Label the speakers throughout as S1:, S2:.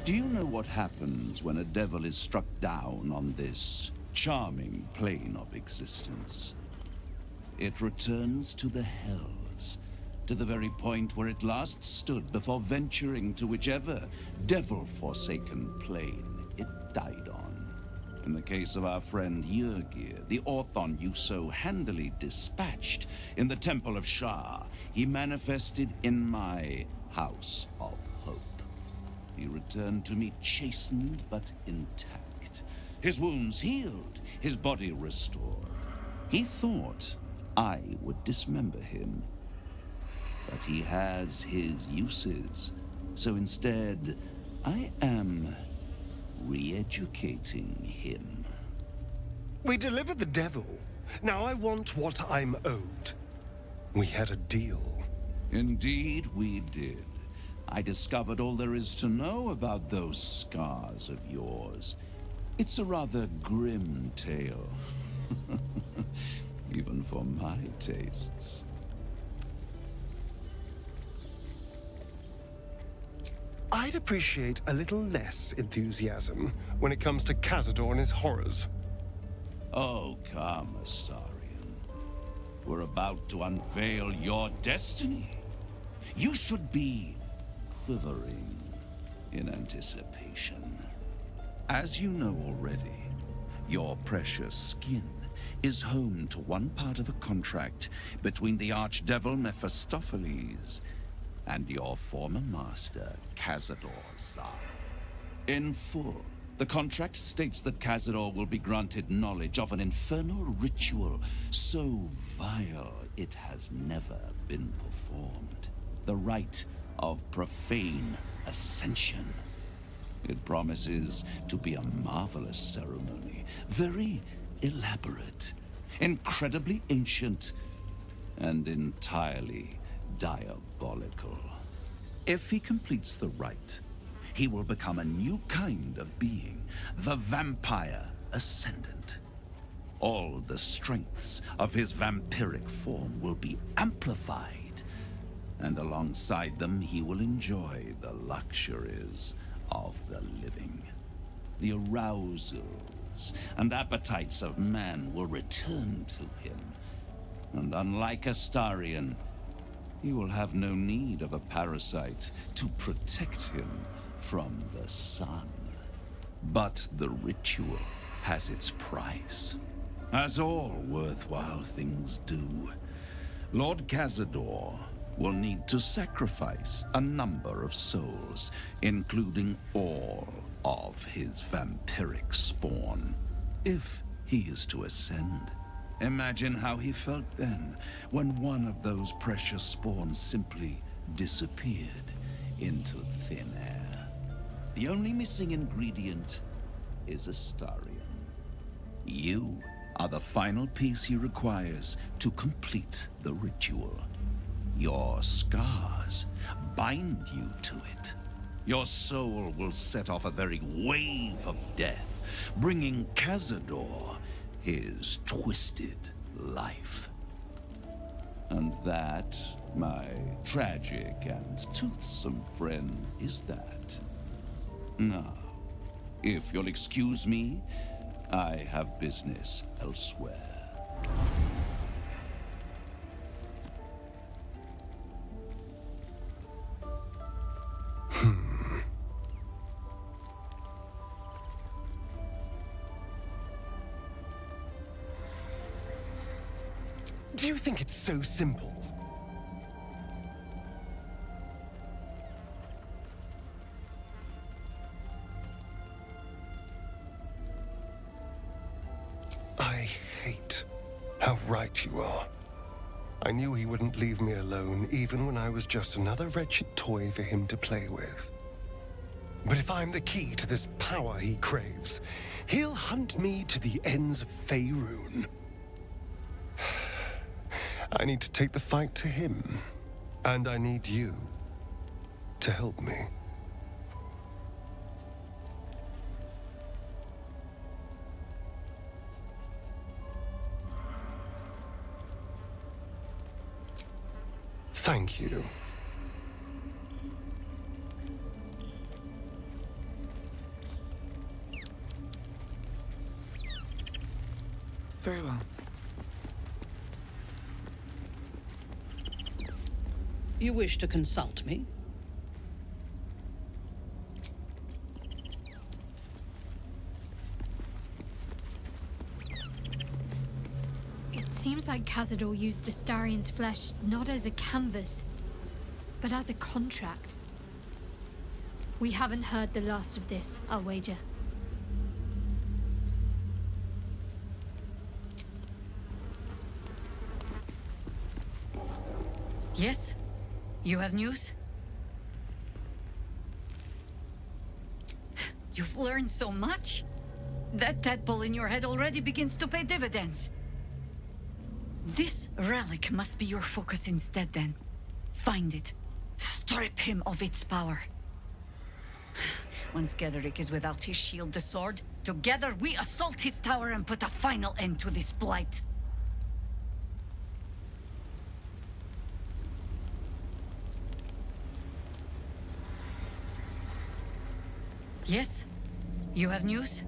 S1: Do you know what happens when a devil is struck down on this charming plane of existence? It returns to the hells, to the very point where it last stood before venturing to whichever devil-forsaken plane it died on. In the case of our friend Yrgir, the Orthon you so handily dispatched in the Temple of Shah, he manifested in my House of Hope. He returned to me chastened but intact, his wounds healed, his body restored. He thought I would dismember him, but he has his uses, so instead I am re-educating him.
S2: We delivered the devil. Now I want what I'm owed. We had a deal.
S1: Indeed we did. I discovered all there is to know about those scars of yours. It's a rather grim tale. Even for my tastes.
S2: I'd appreciate a little less enthusiasm when it comes to Cazador and his horrors.
S1: Oh, come, Astarion. We're about to unveil your destiny. You should be quivering in anticipation. As you know already, your precious skin is home to one part of a contract between the archdevil Mephistopheles and your former master, Cazador Zariel. In full, the contract states that Cazador will be granted knowledge of an infernal ritual so vile it has never been performed. The rite of profane ascension. It promises to be a marvelous ceremony, very elaborate, incredibly ancient, and entirely diabolical. If he completes the rite, he will become a new kind of being, the Vampire Ascendant. All the strengths of his vampiric form will be amplified, and alongside them he will enjoy the luxuries of the living. The arousals and appetites of man will return to him, and unlike Astarion, he will have no need of a parasite to protect him from the sun. But the ritual has its price, as all worthwhile things do. Lord Cazador will need to sacrifice a number of souls, including all of his vampiric spawn, if he is to ascend. Imagine how he felt then, when one of those precious spawns simply disappeared into thin air. The only missing ingredient is Astarion. You are the final piece he requires to complete the ritual. Your scars bind you to it. Your soul will set off a very wave of death, bringing Cazador his twisted life. And that, my tragic and toothsome friend, is that. Now, if you'll excuse me, I have business elsewhere.
S2: Do you think it's so simple? I hate how right you are. I knew he wouldn't leave me alone, even when I was just another wretched toy for him to play with. But if I'm the key to this power he craves, he'll hunt me to the ends of Faerun. I need to take the fight to him, and I need you to help me. Thank you.
S3: Very well.
S4: You wish to consult me?
S5: It seems like Cazador used Astarian's flesh not as a canvas, but as a contract. We haven't heard the last of this, I'll wager.
S6: Yes? You have news? You've learned so much. That tadpole in your head already begins to pay dividends. This relic must be your focus instead, then. Find it. Strip him of its power. Once Gederic is without his shield, the sword, together we assault his tower and put a final end to this blight. Yes? You have news?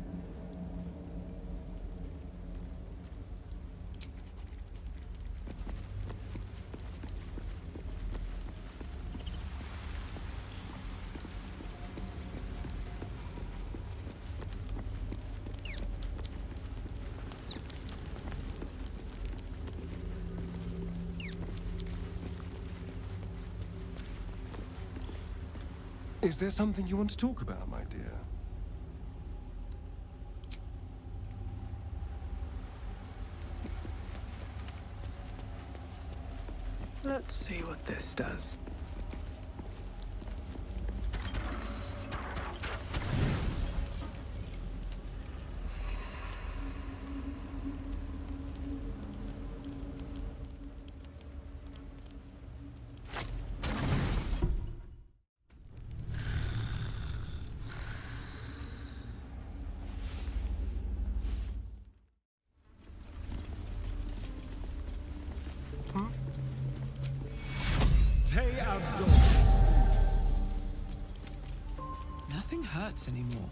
S2: Is there something you want to talk about, my dear?
S3: Let's see what this does. Nothing hurts anymore.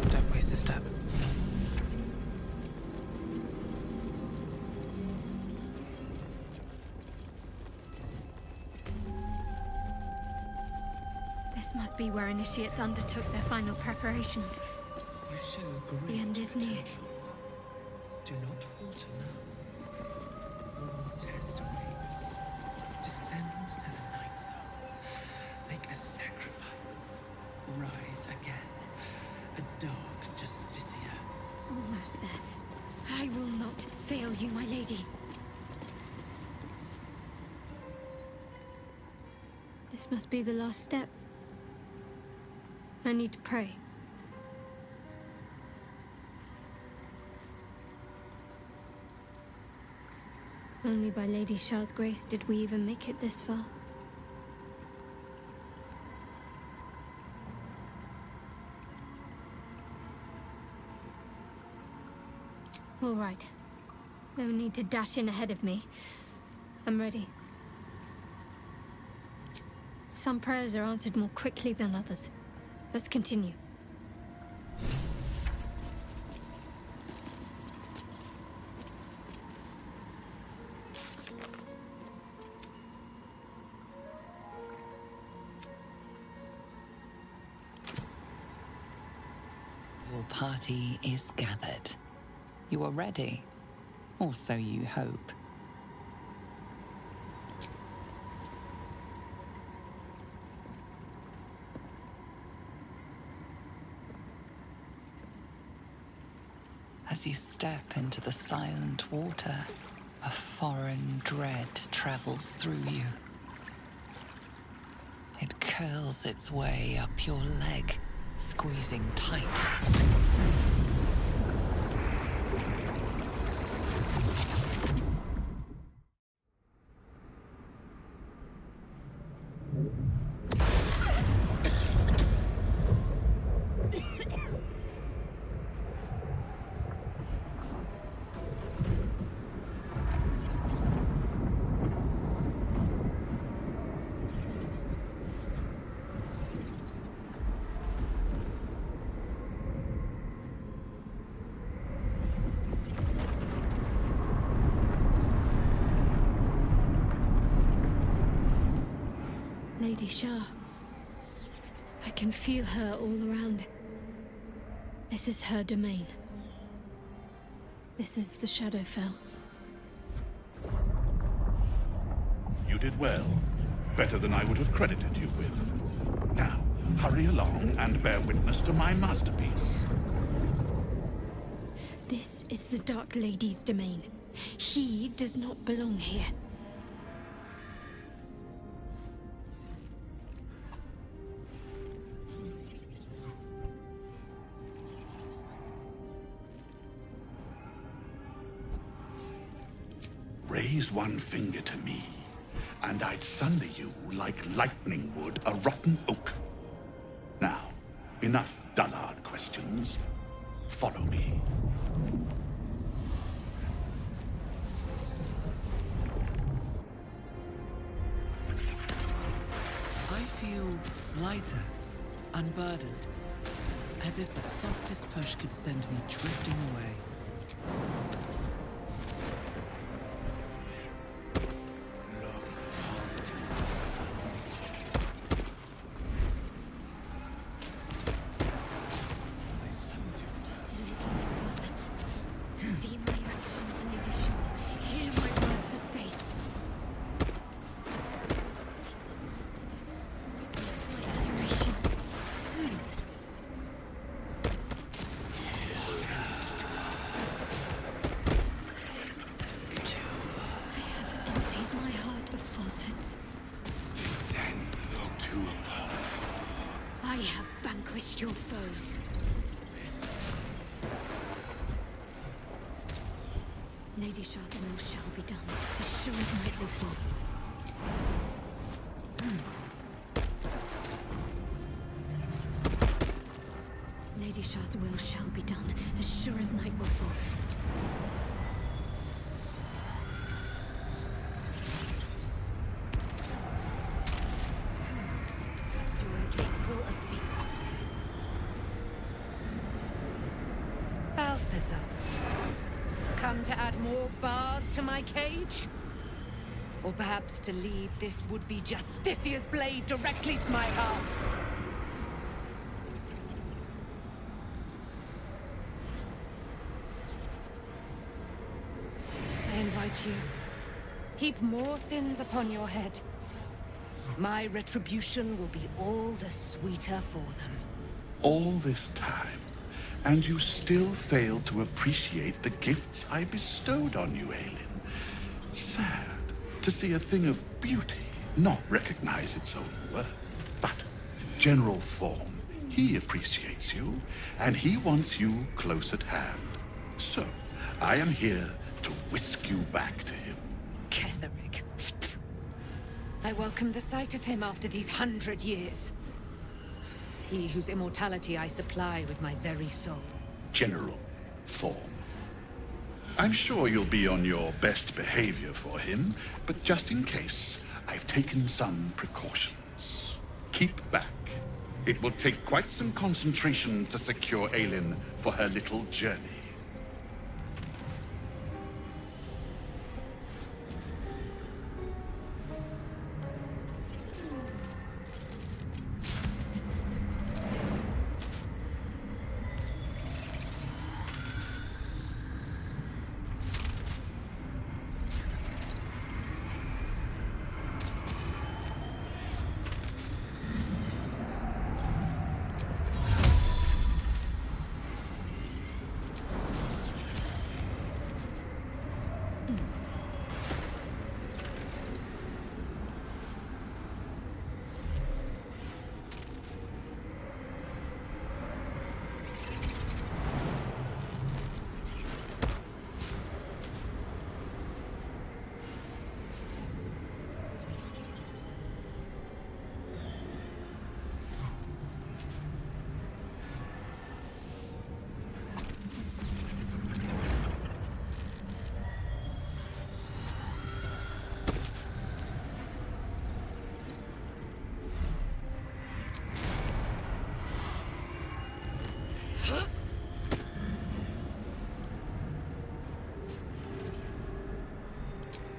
S3: Don't waste a step.
S5: This must be where initiates undertook their final preparations.
S7: You show
S5: The
S7: great
S5: end is near.
S7: potential. Do not falter now. One more test awaits. Descend to the night zone. Make a sacrifice. Rise again. A dark justiciar.
S5: Almost there. I will not fail you, my lady. This must be the last step. I need to pray. Only by Lady Shah's grace did we even make it this far. All right. No need to dash in ahead of me. I'm ready. Some prayers are answered more quickly than others. Let's continue.
S8: Your party is gathered. You are ready, or so you hope. As you step into the silent water, a foreign dread travels through you. It curls its way up your leg, squeezing tight.
S5: Lady Shah. I can feel her all around. This is her domain. This is the Shadowfell.
S9: You did well. Better than I would have credited you with. Now, hurry along and bear witness to my masterpiece.
S5: This is the Dark Lady's domain. He does not belong here.
S9: Raise one finger to me, and I'd sunder you like lightning would a rotten oak. Now, enough dullard questions. Follow me.
S10: I feel lighter, unburdened, as if the softest push could send me drifting away.
S5: See my actions, Lady Shah. Hear my words of faith. Witness my adoration. I have emptied my heart of falsehoods.
S9: Descend to upon.
S5: I have vanquished your foes. Lady Shah's will shall be done, as sure as night will fall. Lady Shah's will shall be done, as sure as night will fall. You're incapable of fear.
S11: Balthazar. Come to add more bars to my cage? Or perhaps to lead this would-be Justicia's blade directly to my heart? I invite you. Heap more sins upon your head. My retribution will be all the sweeter for them.
S9: All this time, and you still fail to appreciate the gifts I bestowed on you, Aelin. Sad to see a thing of beauty not recognize its own worth. But General Thorm, he appreciates you, and he wants you close at hand. So, I am here to whisk you back to him.
S11: Ketherick. I welcome the sight of him after these 100 years. He whose immortality I supply with my very soul.
S9: General Thorm. I'm sure you'll be on your best behavior for him, but just in case, I've taken some precautions. Keep back. It will take quite some concentration to secure Aelin for her little journey.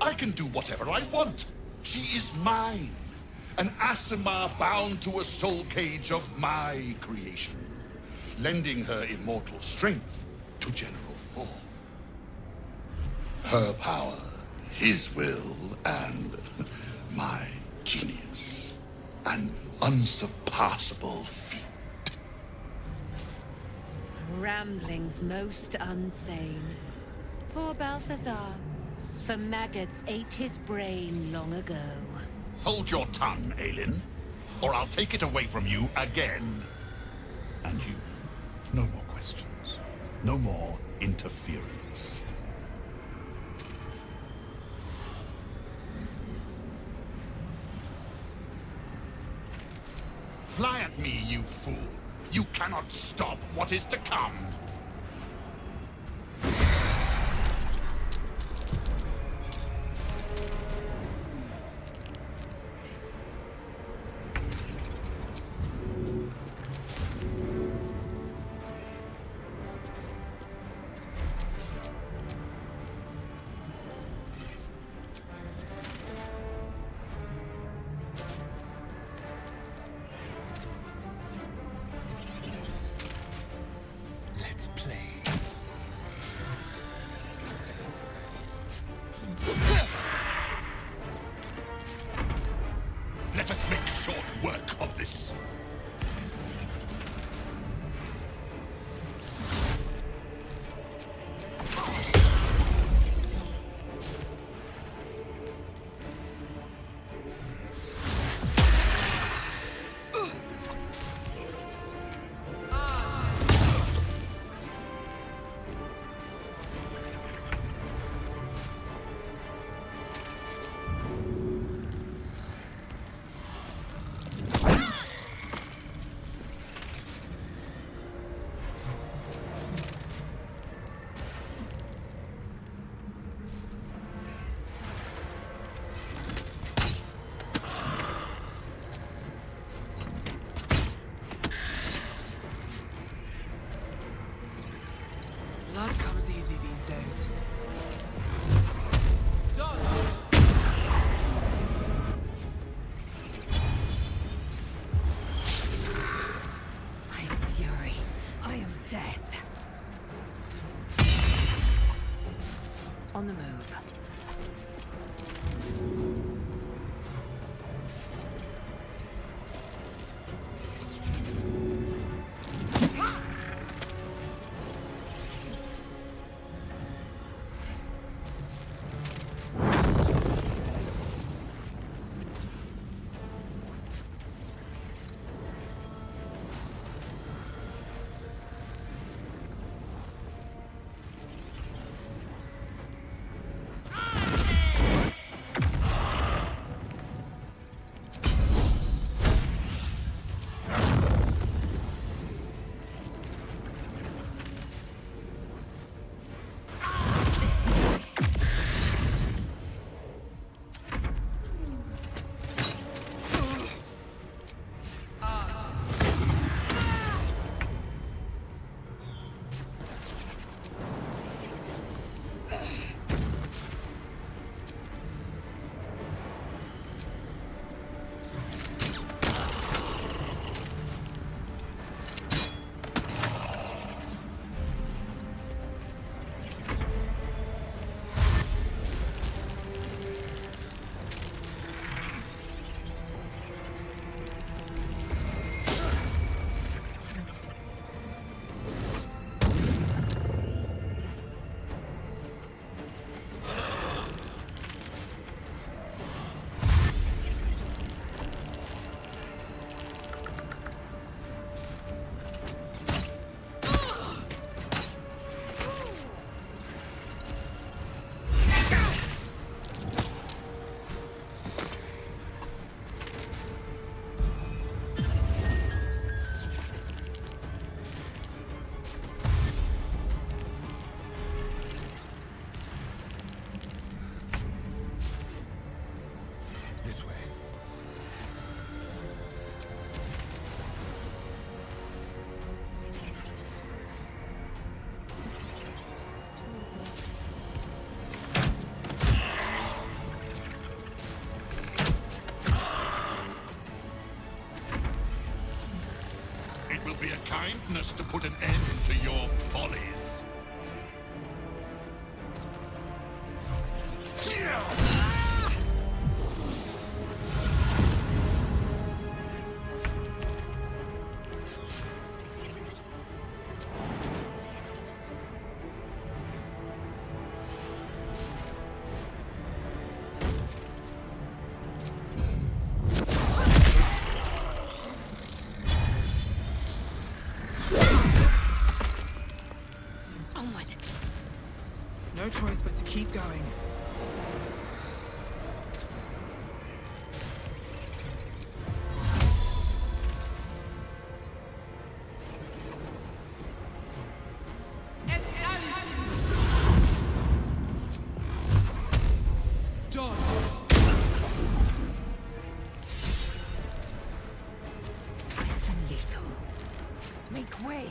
S9: I can do whatever I want. She is mine. An Asimar bound to a soul cage of my creation, lending her immortal strength to General Thor. Her power, his will, and my genius. An unsurpassable feat.
S11: Ramblings most unsane. Poor Balthazar. For maggots ate his brain long ago.
S9: Hold your tongue, Aelin, or I'll take it away from you again. And you, no more questions. No more interference. Fly at me, you fool. You cannot stop what is to come.
S7: Let's play.
S9: Let us make short work of this.
S3: Blood comes easy these days.
S11: I am fury. I am death. On the move.
S7: This way.
S9: faintness to put an end to your follies.
S3: No choice but to keep going.
S11: Swift and lethal. Make way.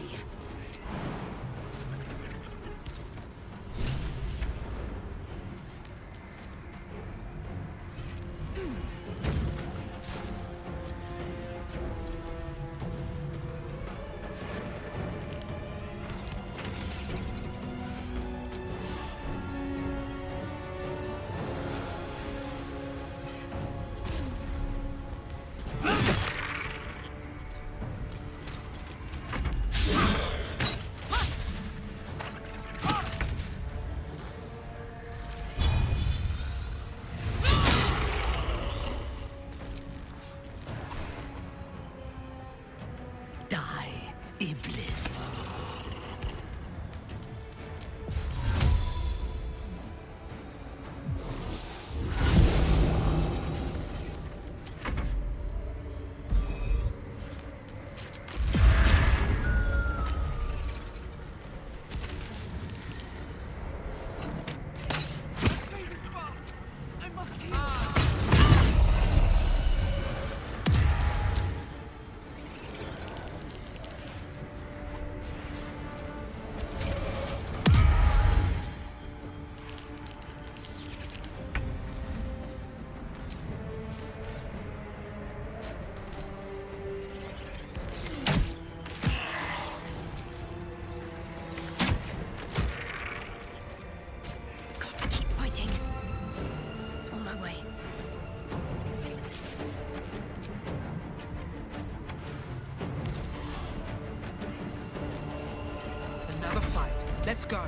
S3: Let's go.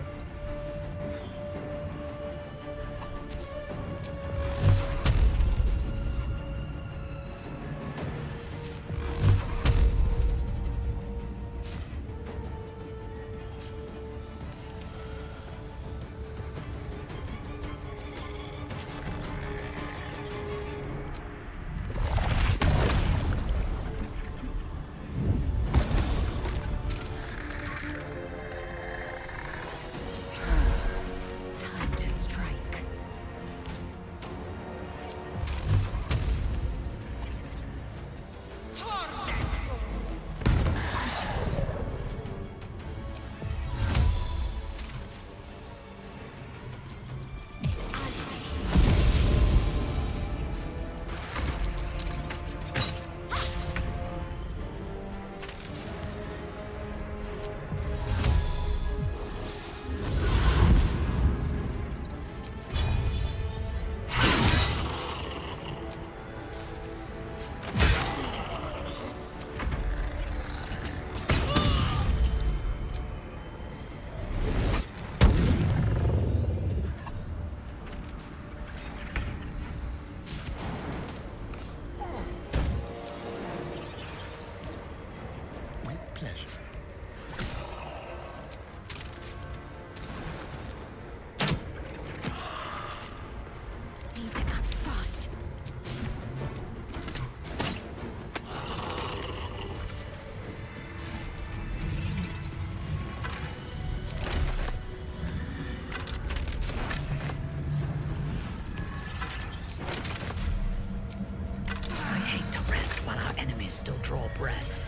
S11: Still draw breath.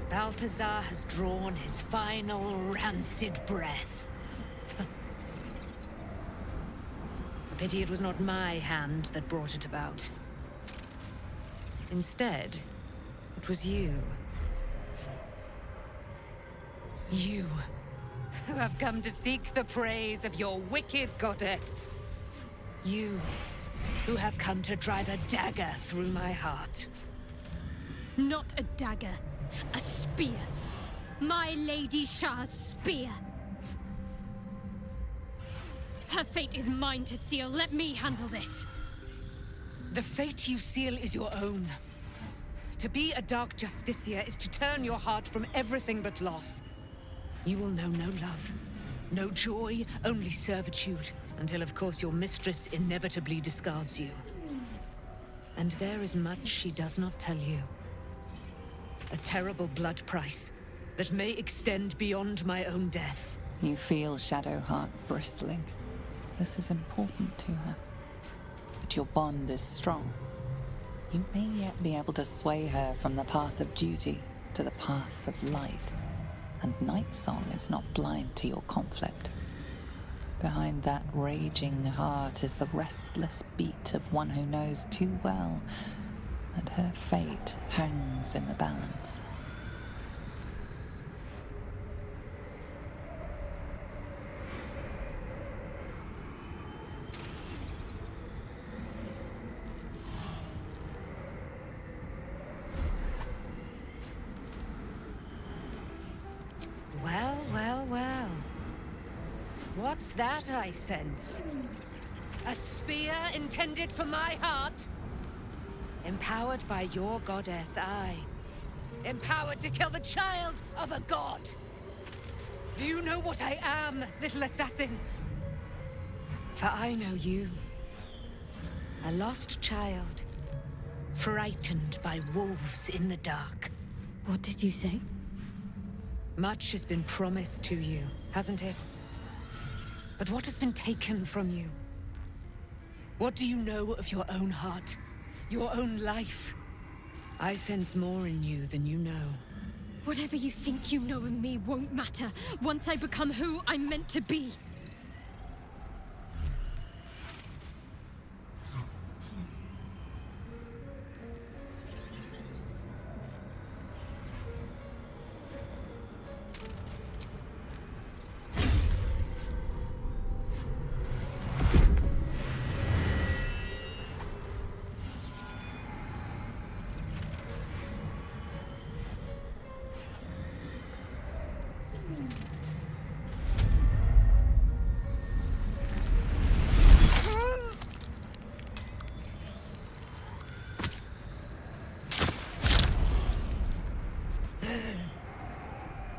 S11: Balthazar has drawn his final rancid breath. A pity it was not my hand that brought it about. Instead, it was you. You, who have come to seek the praise of your wicked goddess. You, who have come to drive a dagger through my heart.
S5: Not a dagger, a spear. My Lady Shah's spear. Her fate is mine to seal. Let me handle this.
S11: The fate you seal is your own. To be a Dark Justicia is to turn your heart from everything but loss. You will know no love, no joy, only servitude, until of course your mistress inevitably discards you. And there is much she does not tell you. A terrible blood price that may extend beyond my own death.
S8: You feel Shadowheart bristling. This is important to her. But your bond is strong. You may yet be able to sway her from the path of duty to the path of light. And Nightsong is not blind to your conflict. Behind that raging heart is the restless beat of one who knows too well that her fate hangs in the balance.
S11: Well, well, well. What's that I sense? A spear intended for my heart? Empowered by your goddess, I. Empowered to kill the child of a god. Do you know what I am, little assassin? For I know you. A lost child. Frightened by wolves in the dark.
S5: What did you say?
S11: Much has been promised to you, hasn't it? But what has been taken from you? What do you know of your own heart? Your own life? I sense more in you than you know.
S5: Whatever you think you know of me won't matter once I become who I'm meant to be.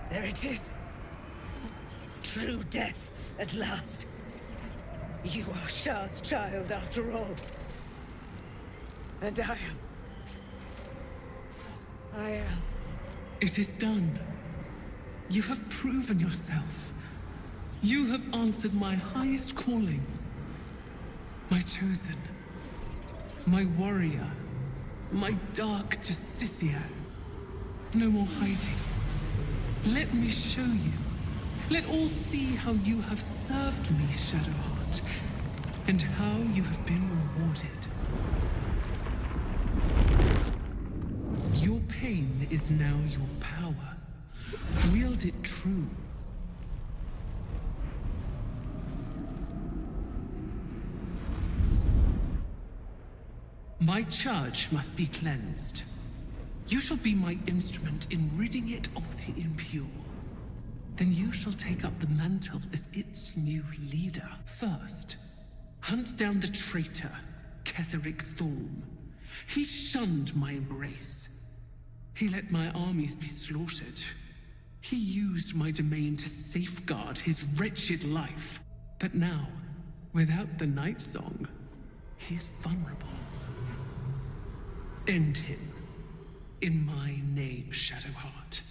S11: There it is. True death, at last. You are Shah's child, after all. And I am.
S7: It is done. You have proven yourself. You have answered my highest calling. My chosen. My warrior. My Dark Justicia. No more hiding. Let me show you. Let all see how you have served me, Shadowheart, and how you have been rewarded. Your pain is now your power. Wield it true. My charge must be cleansed. You shall be my instrument in ridding it of the impure. Then you shall take up the mantle as its new leader. First, hunt down the traitor, Ketheric Thorm. He shunned my embrace. He let my armies be slaughtered. He used my domain to safeguard his wretched life. But now, without the Nightsong, he is vulnerable. End him. In my name, Shadowheart.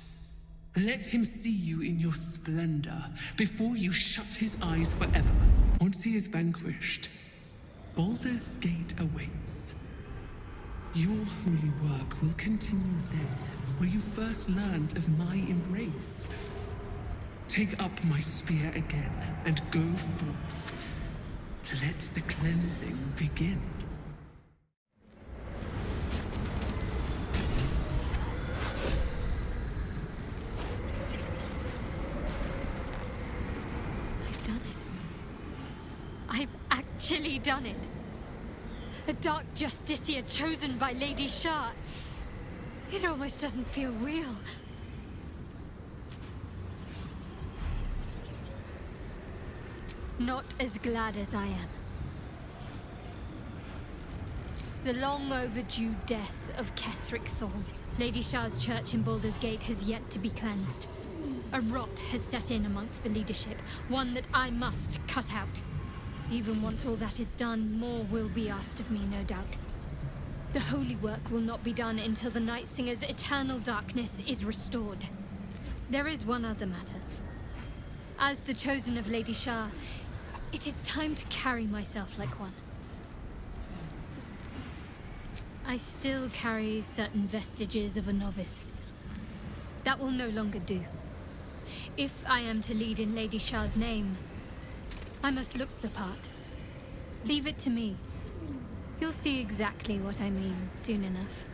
S7: Let him see you in your splendor before you shut his eyes forever. Once he is vanquished, Baldur's Gate awaits. Your holy work will continue there. where you first learned of my embrace. Take up my spear again and go forth. Let the cleansing begin.
S5: I've done it. I've actually done it. A dark justiciar chosen by Lady Shah. It almost doesn't feel real. Not as glad as I am. The long overdue death of Ketheric Thorn. Lady Shah's church in Baldur's Gate has yet to be cleansed. A rot has set in amongst the leadership, one that I must cut out. Even once all that is done, more will be asked of me, no doubt. The holy work will not be done until the Night Singer's eternal darkness is restored. There is one other matter. As the chosen of Lady Shah, it is time to carry myself like one. I still carry certain vestiges of a novice. That will no longer do. If I am to lead in Lady Shah's name, I must look the part. Leave it to me. You'll see exactly what I mean soon enough.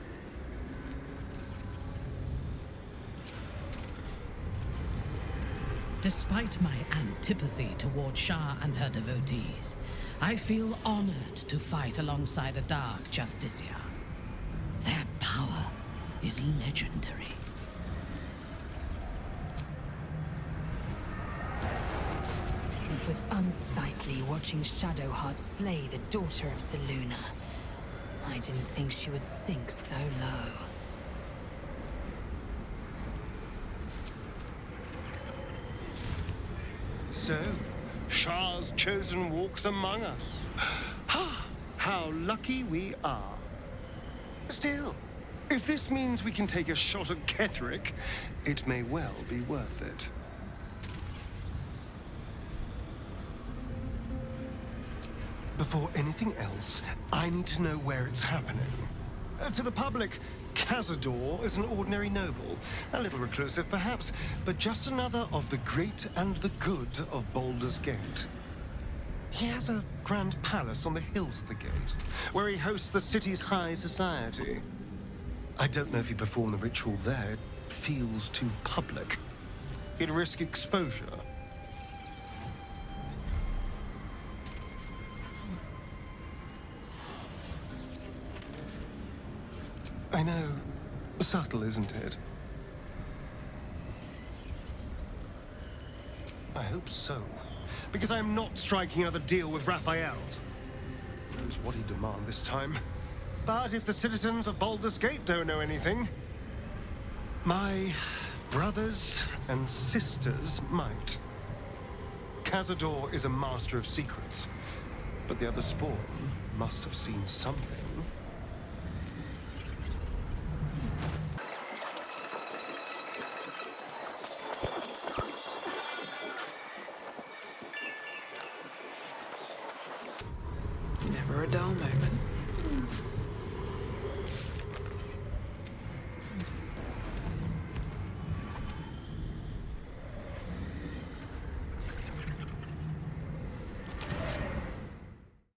S4: Despite my antipathy toward Shah and her devotees, I feel honored to fight alongside a dark justiciar. Their power is legendary.
S12: It was unsightly watching Shadowheart slay the daughter of Selûne. I didn't think she would sink so low.
S2: So, Shah's chosen walks among us. How lucky we are. Still, if this means we can take a shot at Ketheric, it may well be worth it. Before anything else, I need to know where it's happening. To the public, Cazador is an ordinary noble. A little reclusive, perhaps, but just another of the great and the good of Baldur's Gate. He has a grand palace on the hills of the gate, where he hosts the city's high society. I don't know if he performed the ritual there. It feels too public. He'd risk exposure. I know. Subtle, isn't it? I hope so. Because I'm not striking another deal with Raphael. Knows what he'd demand this time. But if the citizens of Baldur's Gate don't know anything, my brothers and sisters might. Cazador is a master of secrets, but the other spawn must have seen something.
S3: Never a dull moment.